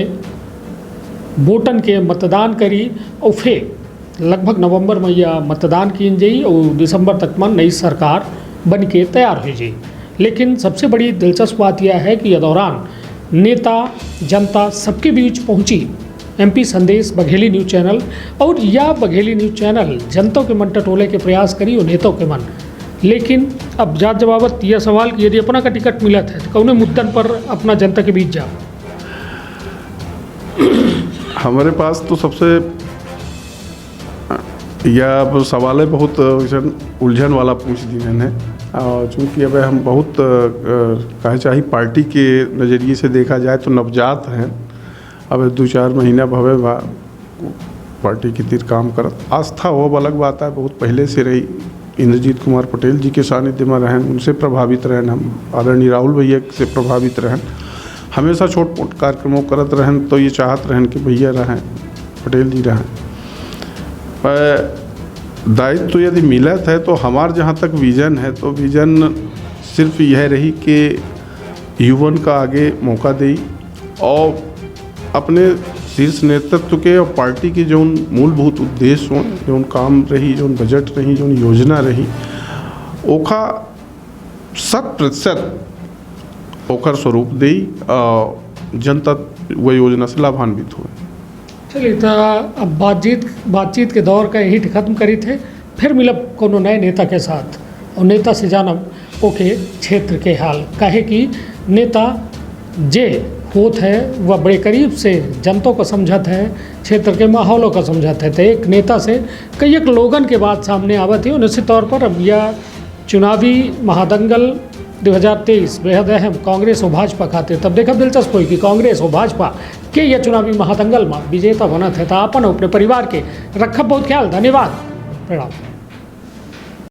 वोटन के मतदान करी और फिर लगभग नवंबर में यह मतदान की जाई और दिसंबर तक में नई सरकार बन के तैयार हो जाई। लेकिन सबसे बड़ी दिलचस्प बात यह है कि यह दौरान नेता जनता सबके बीच पहुंची। MP संदेश बघेली न्यूज़ चैनल और यह बघेली न्यूज़ चैनल जनता के मन टटोले के प्रयास करी और नेताओं के मन। लेकिन अब जात जवाबत यह सवाल कि यदि अपना का टिकट मिला था तो कौन मुद्दन पर अपना जनता के बीच जा? हमारे पास तो सबसे यह सवाल है बहुत उलझन वाला पूछ दिए हैं, और चूँकि अब हम बहुत कहे चाहे पार्टी के नज़रिए से देखा जाए तो नवजात हैं, अब 2-4 महीना भवे बा पार्टी की तीर काम करत। आस्था वो अलग बात है, बहुत पहले से रही। इंद्रजीत कुमार पटेल जी के सानिध्य में रहें, उनसे प्रभावित रहें, हम आदरणीय राहुल भैया से प्रभावित रहें, हमेशा छोट मोट कार्यक्रमों करत रहें, तो ये चाहत रहें कि भैया रहें, पटेल जी रहें। पर दायित्व तो यदि मिलत है तो हमार जहाँ तक विज़न है तो विज़न सिर्फ यह रही कि युवन का आगे मौका दें और अपने शीर्ष नेतृत्व के और पार्टी के जो मूलभूत उद्देश्य हों, जो काम रही, जो बजट रही, जो योजना रही, ओखा 100% ओखर स्वरूप दी जनता वह योजना से लाभान्वित हुए। चलिए तो अब बातचीत के दौर का यही ख़त्म करी थे, फिर मिलब कोनो नए नेता के साथ और नेता से जानब ओके क्षेत्र के हाल, काहे कि नेता जे होत है वह बड़े करीब से जनता को समझत है, क्षेत्र के माहौलों को समझत है। तो एक नेता से कई एक लोगन के बात सामने आवत है। निश्चित तौर पर अब यह चुनावी महादंगल 2023 बेहद अहम कांग्रेस और भाजपा खातिर तब देखा दिलचस्प हुई कि कांग्रेस और भाजपा के यह चुनावी महादंगल में विजेता बनत है। तो अपन अपने परिवार के रखब बहुत ख्याल। धन्यवाद, प्रणाम।